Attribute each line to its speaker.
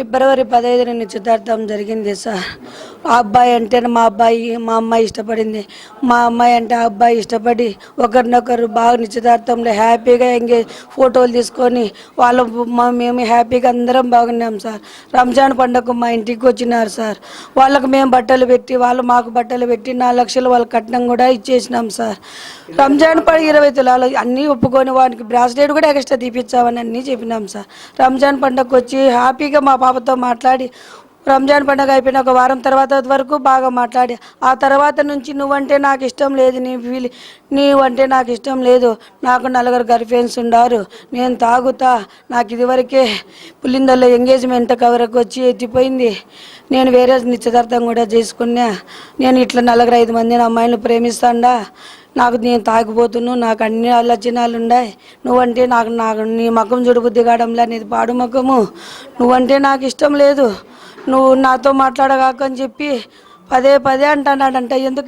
Speaker 1: ఫిబ్రవరి 15న నిశ్చితార్థం జరిగింది సార్. ఆ అబ్బాయి అంటే మా అమ్మాయి ఇష్టపడింది. మా అమ్మాయి అంటే ఆ అబ్బాయి ఇష్టపడి ఒకరినొకరు బాగా నిశ్చితార్థంలో హ్యాపీగా ఎంగేజ్ ఫోటోలు తీసుకొని మేము హ్యాపీగా అందరం బాగున్నాం సార్. రంజాన్ పండుగకు మా ఇంటికి వచ్చినారు సార్. వాళ్ళకు మేము బట్టలు పెట్టి వాళ్ళు మాకు బట్టలు పెట్టి 4 లక్షలు వాళ్ళ కట్నం కూడా ఇచ్చేసినాం సార్. రంజాన్ పండుగ 20 తులాలు అన్నీ ఒప్పుకొని వానికి బ్రాస్లెట్ కూడా ఎక్స్ట్రా తీపిచ్చామని అన్నీ చెప్పినాం సార్. రంజాన్ పండుగకు వచ్చి హ్యాపీగా మా పాపతో మాట్లాడి రంజాన్ పండుగ అయిపోయిన ఒక వారం తర్వాత వరకు బాగా మాట్లాడి ఆ తర్వాత నుంచి నువ్వంటే నాకు ఇష్టం లేదు, నీవంటే నాకు ఇష్టం లేదు, నాకు 4 గర్ల్ ఫ్రెండ్స్ ఉండారు, నేను తాగుతా, నాకు ఇదివరకే పుల్లిందల్లో ఎంగేజ్మెంట్ వరకు వచ్చి ఎత్తిపోయింది, నేను వేరే నిశ్చితార్థం కూడా చేసుకున్నా, నేను ఇట్లా 4-5 మందిని అమ్మాయిలను ప్రేమిస్తాండా, నేను తాగిపోతున్నాను, నాకు అన్ని ఆలోచనలు ఉన్నాయి, నువ్వంటే నాకు నీ మకం చూడబుద్ధి కావడంలా, నీది పాడు మకము, నువ్వంటే నాకు ఇష్టం లేదు, నువ్వు నాతో మాట్లాడగాకని చెప్పి పదే అంటున్నాడంట. ఎందుకు